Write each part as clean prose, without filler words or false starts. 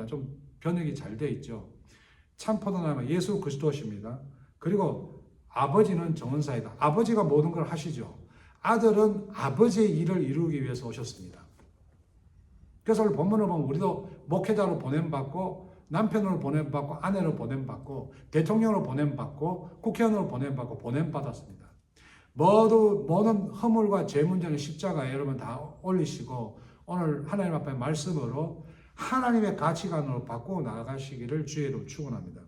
포도나무가 좀 번역이 잘 되어 있죠. 참 포도나무가 예수 그리스도십니다. 그리고 아버지는 정은사이다. 아버지가 모든 걸 하시죠. 아들은 아버지의 일을 이루기 위해서 오셨습니다. 그래서 오늘 본문을 보면 우리도 목회자로 보냄받고 남편으로 보냄받고 아내로 보냄받고 대통령으로 보냄받고 국회의원으로 보냄받고 보냄받았습니다. 모든 허물과 죄 문제는 십자가에 여러분 다 올리시고 오늘 하나님 앞에 말씀으로 하나님의 가치관으로 바꾸어 나아가시기를 주의 이름으로 축원합니다.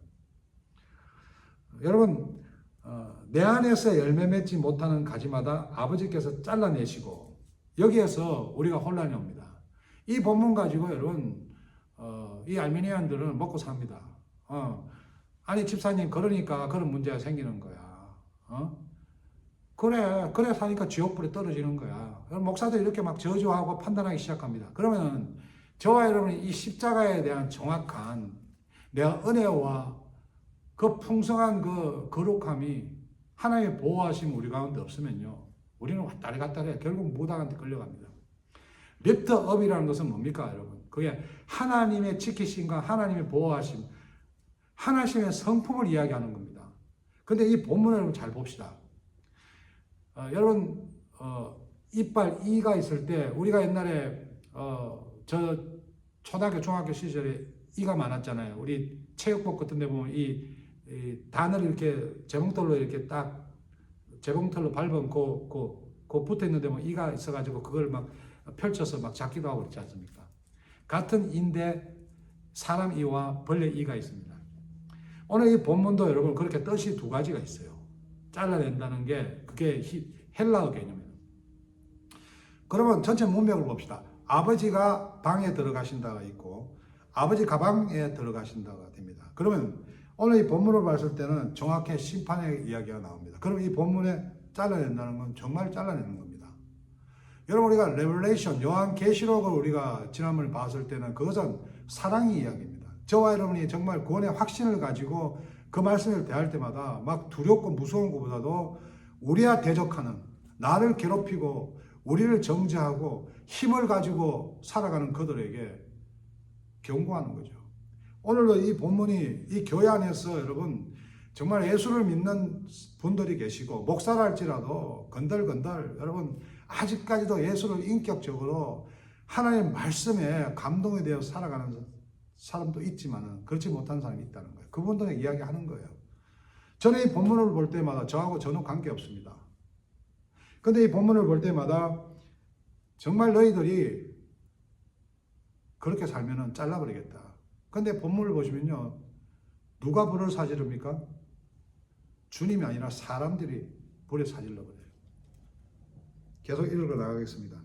여러분 내 안에서 열매 맺지 못하는 가지마다 아버지께서 잘라내시고 여기에서 우리가 혼란이 옵니다. 이 본문 가지고 여러분 이 알메니안들은 먹고 삽니다. 아니 집사님 그러니까 그런 문제가 생기는 거야. 그래 사니까 지옥불에 떨어지는 거야. 목사들 이렇게 막 저주하고 판단하기 시작합니다. 그러면 저와 여러분이 이 십자가에 대한 정확한 내가 은혜와 그 풍성한 그 거룩함이 하나님의 보호하심 우리 가운데 없으면요, 우리는 왔다리 갔다리 해. 결국 무당한테 끌려갑니다. 리프트업이라는 것은 뭡니까, 여러분? 그게 하나님의 지키심과 하나님의 보호하심, 하나님의 성품을 이야기하는 겁니다. 근데 이 본문을 여러분 잘 봅시다. 여러분, 이빨 이가 있을 때, 우리가 옛날에, 저 초등학교, 중학교 시절에 이가 많았잖아요. 우리 체육복 같은 데 보면 이 단을 이렇게 재봉틀로 이렇게 딱, 재봉틀로 밟은 그 붙어 있는데 뭐 이가 있어가지고 그걸 막 펼쳐서 막 잡기도 하고 그렇지 않습니까? 같은 이인데 사람 이와 벌레 이가 있습니다. 오늘 이 본문도 여러분 그렇게 뜻이 두 가지가 있어요. 잘라낸다는 게 그게 헬라어 개념이에요. 그러면 전체 문맥을 봅시다. 아버지가 방에 들어가신다가 있고 아버지 가방에 들어가신다가 됩니다. 그러면 오늘 이 본문을 봤을 때는 정확히 심판의 이야기가 나옵니다. 그럼 이 본문에 잘라낸다는 건 정말 잘라내는 겁니다. 여러분 우리가 레벨레이션, 요한계시록을 우리가 지난번에 봤을 때는 그것은 사랑의 이야기입니다. 저와 여러분이 정말 구원의 확신을 가지고 그 말씀을 대할 때마다 막 두렵고 무서운 것보다도 우리와 대적하는, 나를 괴롭히고 우리를 정죄하고 힘을 가지고 살아가는 그들에게 경고하는 거죠. 오늘도 이 본문이 이 교회 안에서 여러분 정말 예수를 믿는 분들이 계시고 목사라 할지라도 건달건달 여러분 아직까지도 예수를 인격적으로 하나님의 말씀에 감동이 되어 살아가는 사람도 있지만 그렇지 못한 사람이 있다는 거예요. 그분들에게 이야기하는 거예요. 저는 이 본문을 볼 때마다 저하고 전혀 관계없습니다. 근데 이 본문을 볼 때마다 정말 너희들이 그렇게 살면은 잘라버리겠다. 근데 본문을 보시면요, 누가 불을 사지릅니까? 주님이 아니라 사람들이 불에 사질러 버려요. 계속 읽어 나가겠습니다.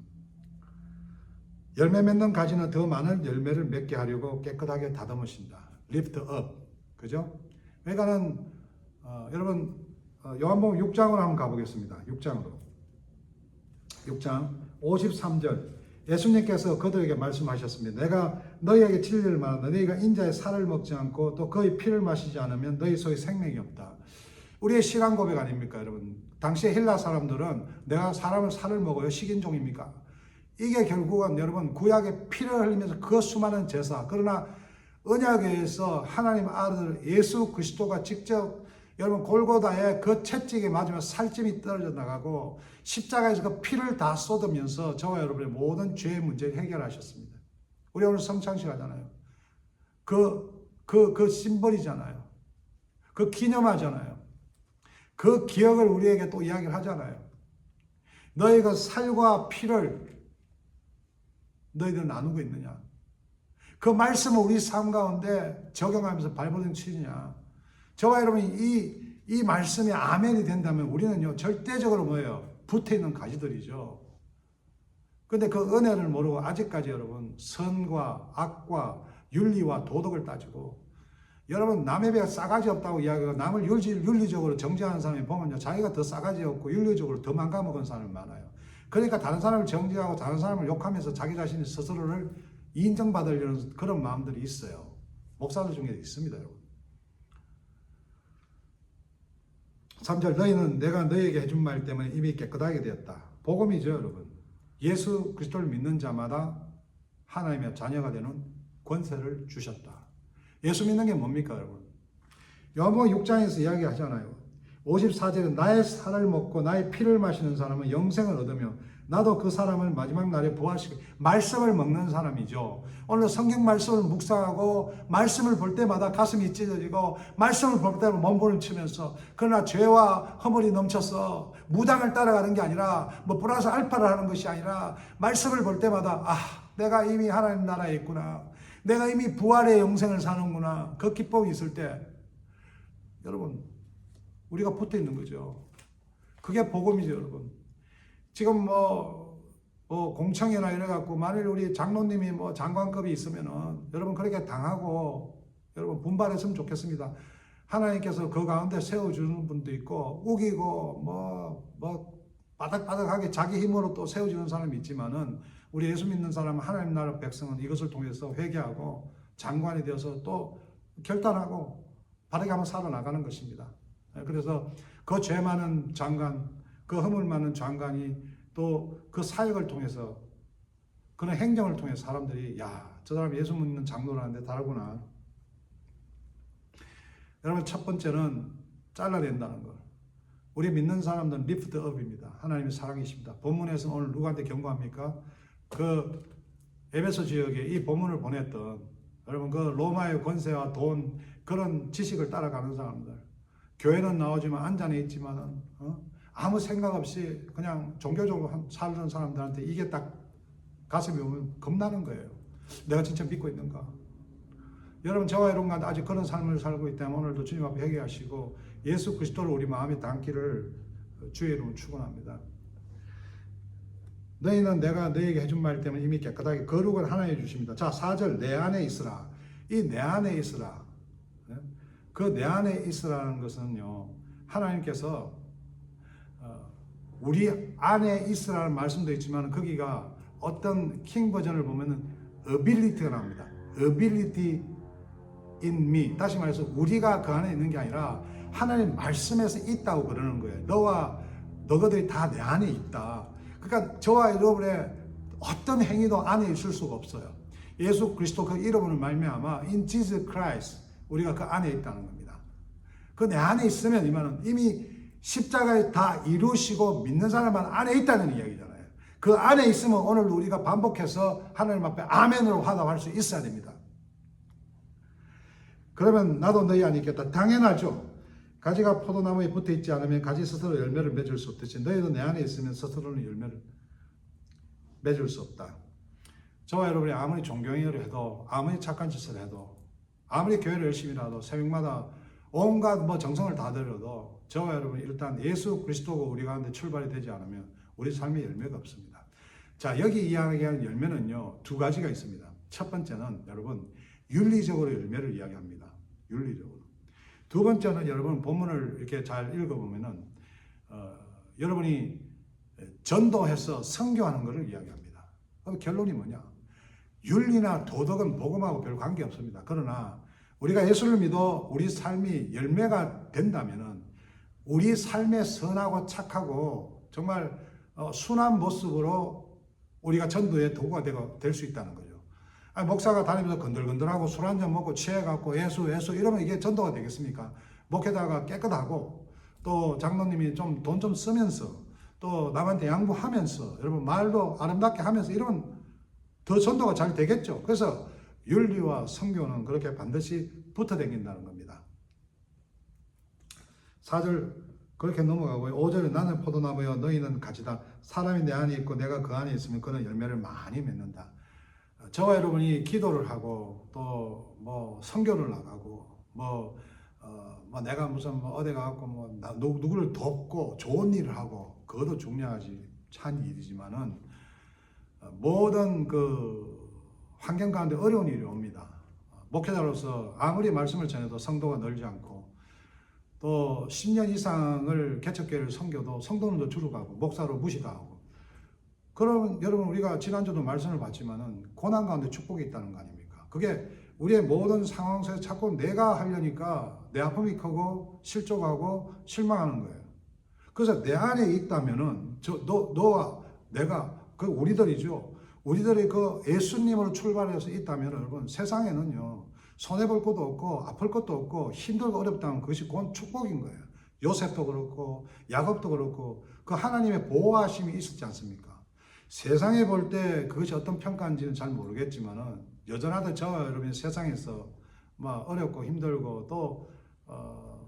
열매 맺는 가지는 더 많은 열매를 맺게 하려고 깨끗하게 다듬으신다. lift up. 그죠? 그러니까는, 여러분, 요한복음 6장으로 한번 가보겠습니다. 6장으로. 6장 53절. 예수님께서 그들에게 말씀하셨습니다. 내가 너희에게 진리를 말한다. 너희가 인자의 살을 먹지 않고 또 그의 피를 마시지 않으면 너희 속에 생명이 없다. 우리의 신앙 고백 아닙니까, 여러분? 당시 헬라 사람들은 내가 사람을 살을 먹어요. 식인종입니까? 이게 결국은 여러분 구약의 피를 흘리면서 그 수많은 제사, 그러나 언약에서 하나님 아들 예수 그리스도가 직접 여러분 골고다에 그 채찍에 맞으면 살찜이 떨어져 나가고 십자가에서 그 피를 다 쏟으면서 저와 여러분의 모든 죄의 문제를 해결하셨습니다. 우리 오늘 성찬식 하잖아요. 그 심벌이잖아요. 그 기념하잖아요. 그 기억을 우리에게 또 이야기를 하잖아요. 너희 그 살과 피를 너희들 나누고 있느냐? 그 말씀을 우리 삶 가운데 적용하면서 발버둥 치느냐? 저와 여러분이 이 말씀이 아멘이 된다면 우리는요, 절대적으로 뭐예요? 붙어 있는 가지들이죠. 근데 그 은혜를 모르고 아직까지 여러분, 선과 악과 윤리와 도덕을 따지고, 여러분, 남의 배가 싸가지 없다고 이야기하고, 남을 윤리적으로 정죄하는 사람이 보면요, 자기가 더 싸가지 없고, 윤리적으로 더 망가먹은 사람이 많아요. 그러니까 다른 사람을 정죄하고, 다른 사람을 욕하면서 자기 자신이 스스로를 인정받으려는 그런 마음들이 있어요. 목사들 중에 있습니다, 여러분. 3절 너희는 내가 너희에게 해준 말 때문에 이미 깨끗하게 되었다. 복음이죠, 여러분. 예수 그리스도를 믿는 자마다 하나님의 자녀가 되는 권세를 주셨다. 예수 믿는 게 뭡니까, 여러분? 요한복음 6장에서 이야기하잖아요. 54절은 나의 살을 먹고 나의 피를 마시는 사람은 영생을 얻으며 나도 그 사람을 마지막 날에 부활시켜. 말씀을 먹는 사람이죠. 오늘 성경 말씀을 묵상하고 말씀을 볼 때마다 가슴이 찢어지고 말씀을 볼 때마다 몸부림 치면서, 그러나 죄와 허물이 넘쳐서 무당을 따라가는 게 아니라 뭐 플러스 알파를 하는 것이 아니라 말씀을 볼 때마다 내가 이미 하나님 나라에 있구나, 내가 이미 부활의 영생을 사는구나, 그 기쁨이 있을 때 여러분 우리가 붙어 있는 거죠. 그게 복음이죠, 여러분. 지금 공청회나 이래갖고 만일 우리 장로님이 장관급이 있으면은 여러분 그렇게 당하고 여러분 분발했으면 좋겠습니다. 하나님께서 그 가운데 세워주는 분도 있고 우기고 바닥바닥하게 자기 힘으로 또 세워주는 사람이 있지만은 우리 예수 믿는 사람은 하나님 나라 백성은 이것을 통해서 회개하고 장관이 되어서 또 결단하고 바르게 한번 살아나가는 것입니다. 그래서 그 죄 많은 장관, 그 허물 많은 장관이 또 그 사역을 통해서, 그런 행정을 통해 사람들이 저 사람 예수 믿는 장로라는데 다르구나. 여러분 첫 번째는 잘라낸다는 것. 우리 믿는 사람들은 리프트 업입니다. 하나님의 사랑이십니다. 본문에서 오늘 누구한테 경고합니까? 그 에베소 지역에 이 본문을 보냈던 여러분 그 로마의 권세와 돈, 그런 지식을 따라가는 사람들, 교회는 나오지만 안전에 있지만은 아무 생각 없이 그냥 종교적으로 살던 사람들한테 이게 딱 가슴이 오면 겁나는 거예요. 내가 진짜 믿고 있는가? 여러분 저와 여러분과 아직 그런 삶을 살고 있다면 오늘도 주님 앞에 회개하시고 예수 그리스도를 우리 마음에 담기를 주의 이름으로 축원합니다. 너희는 내가 너희에게 해준 말 때문에 이미 깨끗하게 거룩을 하나님 주십니다. 자, 4절 내 안에 있으라. 이 내 안에 있으라. 그 내 안에 있으라는 것은요, 하나님께서 우리 안에 있으라는 말씀도 있지만 거기가 어떤 킹 버전을 보면은 ability가 나옵니다. ability in me. 다시 말해서 우리가 그 안에 있는 게 아니라 하나님 말씀에서 있다고 그러는 거예요. 너희들이 다 내 안에 있다. 그러니까 저와 여러분의 어떤 행위도 안에 있을 수가 없어요. 예수 그리스도 그 이름으로 말미암아 in Jesus Christ 우리가 그 안에 있다는 겁니다. 그 내 안에 있으면 이미 십자가에 다 이루시고 믿는 사람만 안에 있다는 이야기잖아요. 그 안에 있으면 오늘 우리가 반복해서 하나님 앞에 아멘으로 화답할 수 있어야 됩니다. 그러면 나도 너희 안에 있겠다. 당연하죠. 가지가 포도나무에 붙어 있지 않으면 가지 스스로 열매를 맺을 수 없듯이 너희도 내 안에 있으면 스스로는 열매를 맺을 수 없다. 저와 여러분이 아무리 존경을 해도, 아무리 착한 짓을 해도, 아무리 교회를 열심히 해도, 새벽마다 온갖 정성을 다 들여도 저와 여러분이 일단 예수 그리스도가 우리 가운데 출발이 되지 않으면 우리 삶에 열매가 없습니다. 자, 여기 이야기하는 열매는요, 두 가지가 있습니다. 첫 번째는 여러분 윤리적으로 열매를 이야기합니다. 윤리적으로. 두 번째는 여러분 본문을 이렇게 잘 읽어보면은 여러분이 전도해서 선교하는 것을 이야기합니다. 그럼 결론이 뭐냐? 윤리나 도덕은 복음하고 별 관계 없습니다. 그러나 우리가 예수를 믿어 우리 삶이 열매가 된다면은 우리 삶에 선하고 착하고 정말 순한 모습으로 우리가 전도의 도구가 될 수 있다는 거죠. 목사가 다니면서 건들건들하고 술 한잔 먹고 취해갖고 예수 이러면 이게 전도가 되겠습니까? 목회자가 깨끗하고 또 장로님이 돈 좀 쓰면서 또 남한테 양보하면서 여러분 말도 아름답게 하면서 이러면 더 전도가 잘 되겠죠. 그래서 윤리와 선교는 그렇게 반드시 붙어 다닌다는 겁니다. 4절 그렇게 넘어가고요. 5절에 나는 포도나무여 너희는 가지다. 사람이 내 안에 있고 내가 그 안에 있으면 그는 열매를 많이 맺는다. 저와 여러분이 기도를 하고 또 선교를 나가고 내가 무슨 어디 가고 누구를 돕고 좋은 일을 하고 그것도 중요하지 참 일이지만은 모든 그 환경 가운데 어려운 일이 옵니다. 목회자로서 아무리 말씀을 전해도 성도가 늘지 않고 또 10년 이상을 개척교회를 섬겨도 성도는 줄어가고 목사로 무시당하고 그러면 여러분 우리가 지난주도 말씀을 봤지만은 고난 가운데 축복이 있다는 거 아닙니까? 그게 우리의 모든 상황 속에 자꾸 내가 하려니까 내 아픔이 크고 실족하고 실망하는 거예요. 그래서 내 안에 있다면은 너와 내가 그 우리들이죠. 우리들이 그 예수님으로 출발해서 있다면 여러분 세상에는요 손해볼 것도 없고 아플 것도 없고 힘들고 어렵다면 그것이 곧 축복인 거예요. 요셉도 그렇고 야곱도 그렇고 그 하나님의 보호하심이 있었지 않습니까? 세상에 볼 때 그것이 어떤 평가인지는 잘 모르겠지만은 여전하도 저와 여러분이 세상에서 막 어렵고 힘들고 또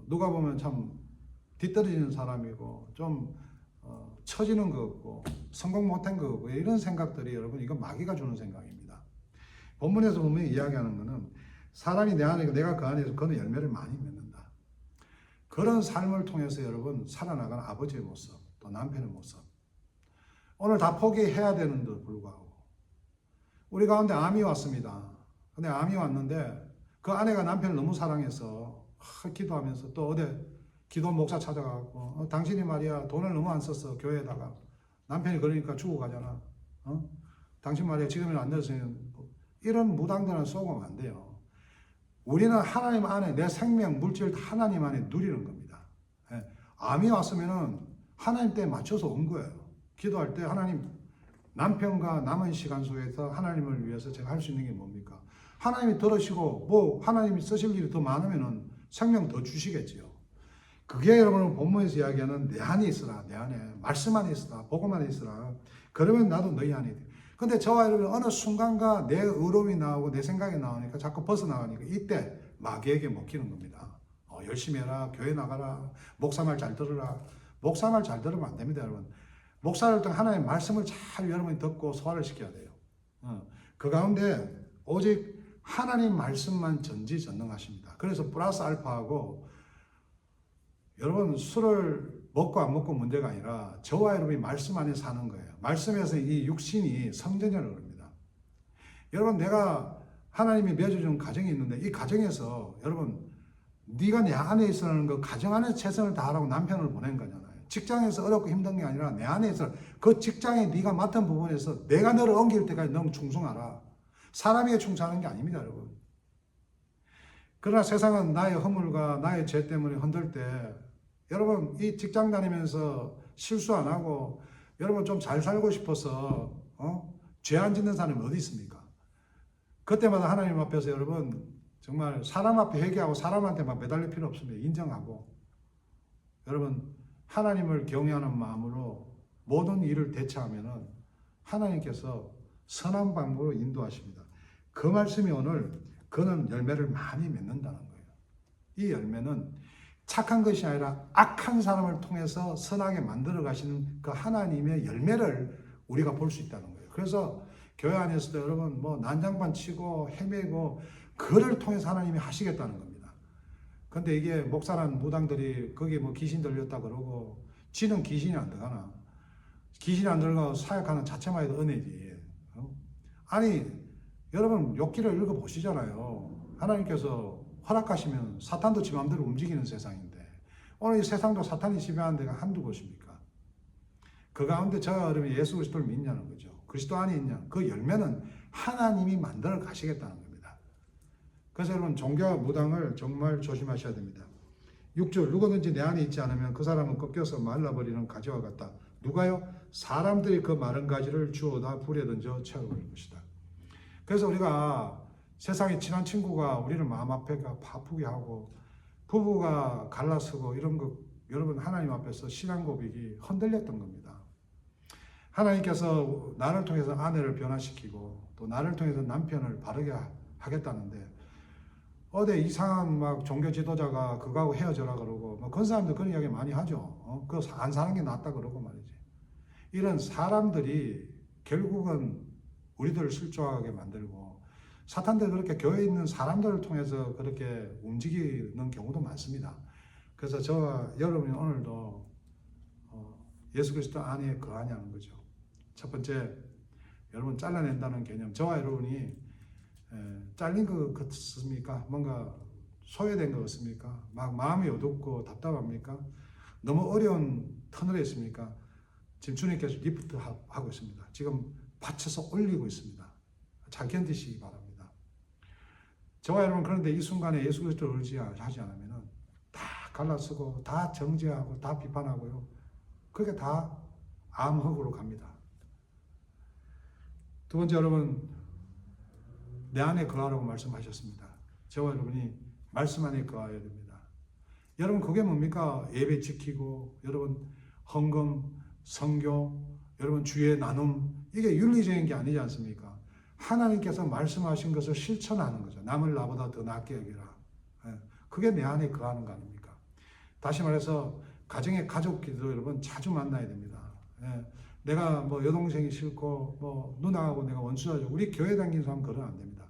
누가 보면 참 뒤떨어지는 사람이고 좀 처지는 것 같고 성공 못한 것 같고 이런 생각들이 여러분 이거 마귀가 주는 생각입니다. 본문에서 보면 이야기하는 것은 사람이 내 안에 있고 내가 그 안에서 그는 열매를 많이 맺는다. 그런 삶을 통해서 여러분 살아나가는 아버지의 모습 또 남편의 모습 오늘 다 포기해야 되는데도 불구하고 우리 가운데 암이 왔습니다. 근데 암이 왔는데 그 아내가 남편을 너무 사랑해서 기도하면서 또 어디 기도 목사 찾아가고 당신이 말이야 돈을 너무 안 썼어 교회에다가 남편이 그러니까 죽어 가잖아. 당신 말이야 지금은 안 됐으면 이런 무당들은 쏘면 안 돼요. 우리는 하나님 안에 내 생명 물질 하나님 안에 누리는 겁니다. 암이 왔으면은 하나님 때에 맞춰서 온 거예요. 기도할 때 하나님 남편과 남은 시간 속에서 하나님을 위해서 제가 할 수 있는 게 뭡니까? 하나님이 들으시고 뭐 하나님이 쓰실 일이 더 많으면은 생명 더 주시겠지요. 그게 여러분 본문에서 이야기하는 내 안에 있으라, 내 안에 말씀 안에 있으라, 복음 안에 있으라. 그러면 나도 너희 안에 있다. 근데 저와 여러분 어느 순간가 내 의로움이 나오고 내 생각이 나오니까 자꾸 벗어나가니까 이때 마귀에게 먹히는 겁니다. 열심히 해라, 교회 나가라, 목사 말 잘 들으라. 목사 말 잘 들으면 안 됩니다, 여러분. 목사를 통해 하나님의 말씀을 잘 여러분이 듣고 소화를 시켜야 돼요. 그 가운데 오직 하나님 말씀만 전지전능하십니다. 그래서 플러스 알파하고 여러분 술을 먹고 안 먹고 문제가 아니라 저와 여러분이 말씀 안에 사는 거예요. 말씀에서 이 육신이 성전이라고 합니다. 여러분 내가 하나님이 맺어준 가정이 있는데 이 가정에서 여러분 네가 내 안에 있으라는 그 가정 안에 최선을 다하라고 남편을 보낸 거잖아요. 직장에서 어렵고 힘든 게 아니라 내 안에 있어 그 직장에 네가 맡은 부분에서 내가 너를 옮길 때까지 너무 충성하라. 사람에게 충성하는 게 아닙니다, 여러분. 그러나 세상은 나의 허물과 나의 죄 때문에 흔들 때 여러분 이 직장 다니면서 실수 안 하고 여러분 좀 잘 살고 싶어서 죄 안 짓는 사람이 어디 있습니까? 그때마다 하나님 앞에서 여러분 정말 사람 앞에 회개하고 사람한테 막 매달릴 필요 없습니다. 인정하고 여러분 하나님을 경외하는 마음으로 모든 일을 대처하면은 하나님께서 선한 방법으로 인도하십니다. 그 말씀이 오늘 그는 열매를 많이 맺는다는 거예요. 이 열매는 착한 것이 아니라 악한 사람을 통해서 선하게 만들어 가시는 그 하나님의 열매를 우리가 볼 수 있다는 거예요. 그래서 교회 안에서도 여러분 뭐 난장판 치고 헤매고 그를 통해서 하나님이 하시겠다는 겁니다. 근데 이게 목사란 무당들이 거기에 뭐 귀신 들렸다 그러고 지는 귀신이 안 들어가나? 귀신이 안 들어가고 사역하는 자체만 해도 은혜지. 아니 여러분 욥기를 읽어보시잖아요. 하나님께서 허락하시면 사탄도 지 마음대로 움직이는 세상인데 오늘 이 세상도 사탄이 지배하는 데가 한두 곳입니까? 그 가운데 저와 여러분이 예수 그리스도를 믿냐는 거죠. 그리스도 안에 있냐? 그 열매는 하나님이 만들어 가시겠다는 겁니다. 그래서 여러분 종교와 무당을 정말 조심하셔야 됩니다. 6절 누구든지 내 안에 있지 않으면 그 사람은 꺾여서 말라버리는 가지와 같다. 누가요? 사람들이 그 마른 가지를 주워다 불에 던져 채워버릴 것이다. 그래서 우리가 세상에 친한 친구가 우리를 마음 앞에가 아프게 하고 부부가 갈라서고 이런 거 여러분 하나님 앞에서 신앙 고백이 흔들렸던 겁니다. 하나님께서 나를 통해서 아내를 변화시키고 또 나를 통해서 남편을 바르게 하겠다는데 어디 이상한 막 종교 지도자가 그거하고 헤어져라 그러고 뭐 그런 사람들 그런 이야기 많이 하죠. 그거 안 사는 게 낫다 그러고 말이지. 이런 사람들이 결국은 우리들을 실족하게 만들고 사탄들 그렇게 교회에 있는 사람들을 통해서 그렇게 움직이는 경우도 많습니다. 그래서 저와 여러분이 오늘도 예수 그리스도 안에 거하냐는 거죠. 첫 번째, 여러분 잘라낸다는 개념. 저와 여러분이 잘린 것 같습니까? 뭔가 소외된 것 같습니까? 막 마음이 어둡고 답답합니까? 너무 어려운 터널에 있습니까? 지금 주님께서 리프트 하고 있습니다. 지금 받쳐서 올리고 있습니다. 잘 견디시기 바랍니다. 저와 여러분 그런데 이 순간에 예수 그리스도를 의지하지 않으면 다 갈라쓰고 다 정죄하고 다 비판하고요. 그게 다 암흑으로 갑니다. 두 번째, 여러분, 내 안에 거하라고 말씀하셨습니다. 저와 여러분이 말씀 안에 거하여야 됩니다. 여러분, 그게 뭡니까? 예배 지키고, 여러분, 헌금, 선교, 여러분, 주의 나눔, 이게 윤리적인 게 아니지 않습니까? 하나님께서 말씀하신 것을 실천하는 거죠. 남을 나보다 더 낫게 여기라. 그게 내 안에 거하는 거 아닙니까? 다시 말해서 가정의 가족끼리도 여러분 자주 만나야 됩니다. 내가 뭐 여동생이 싫고 뭐 누나하고 내가 원수하죠. 우리 교회 다니는 사람 그러면 안 됩니다.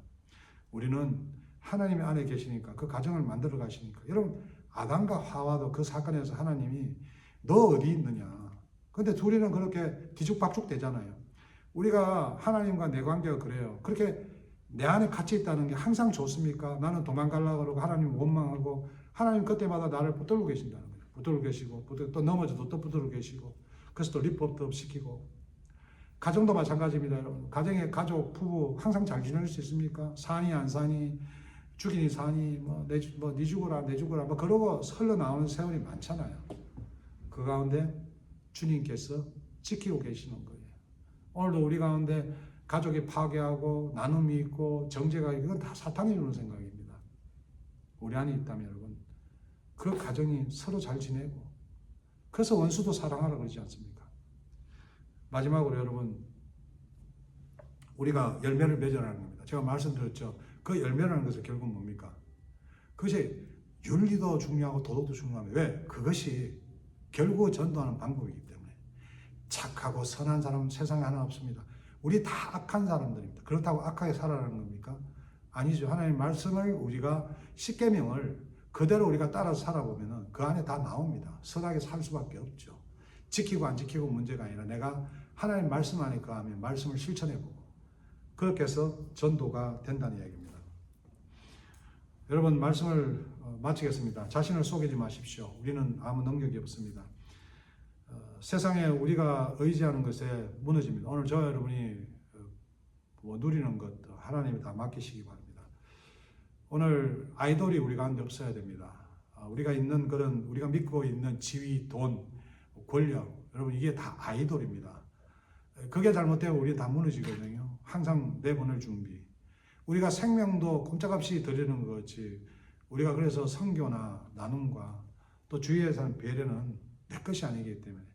우리는 하나님의 안에 계시니까 그 가정을 만들어 가시니까. 여러분, 아담과 하와도 그 사건에서 하나님이 너 어디 있느냐. 근데 둘이는 그렇게 뒤죽박죽 되잖아요. 우리가 하나님과 내 관계가 그래요. 그렇게 내 안에 같이 있다는 게 항상 좋습니까? 나는 도망가려고 그러고 하나님 원망하고 하나님 그때마다 나를 붙들고 계신다는 거예요. 붙들고 계시고 또 넘어져도 또 붙들고 계시고 그래서 또 리포트 시키고. 가정도 마찬가지입니다, 여러분. 가정의 가족, 부부 항상 잘 지낼 수 있습니까? 사니 안 사니, 죽이니 사니, 네 죽어라 내 죽어라 뭐 그러고 흘러나오는 세월이 많잖아요. 그 가운데 주님께서 지키고 계시는 거예요. 오늘도 우리 가운데 가족이 파괴하고 나눔이 있고 정죄가 있고 이건 다 사탄이 주는 생각입니다. 우리 안에 있다면 여러분 그 가정이 서로 잘 지내고 그래서 원수도 사랑하라 그러지 않습니까? 마지막으로 여러분 우리가 열매를 맺으라는 겁니다. 제가 말씀드렸죠. 그 열매라는 것은 결국 뭡니까? 그것이 윤리도 중요하고 도덕도 중요합니다. 왜? 그것이 결국 전도하는 방법이기 때문에. 착하고 선한 사람은 세상에 하나 없습니다. 우리 다 악한 사람들입니다. 그렇다고 악하게 살아라는 겁니까? 아니죠. 하나님의 말씀을 우리가 십계명을 그대로 우리가 따라서 살아보면 그 안에 다 나옵니다. 선하게 살 수밖에 없죠. 지키고 안 지키고 문제가 아니라 내가 하나님 말씀 안에 거하면 말씀을 실천해보고 그렇게 해서 전도가 된다는 이야기입니다. 여러분 말씀을 마치겠습니다. 자신을 속이지 마십시오. 우리는 아무 능력이 없습니다. 세상에 우리가 의지하는 것에 무너집니다. 오늘 저와 여러분이 누리는 것 하나님이 다 맡기시기 바랍니다. 오늘 아이돌이 우리 가운데 없어야 됩니다. 우리가 있는 그런 우리가 믿고 있는 지위, 돈, 권력, 여러분 이게 다 아이돌입니다. 그게 잘못되면 우리 다 무너지거든요. 항상 내보낼 준비. 우리가 생명도 꼼짝없이 드리는 것 같이 우리가 그래서 선교나 나눔과 또 주위에 사는 배려는 내 것이 아니기 때문에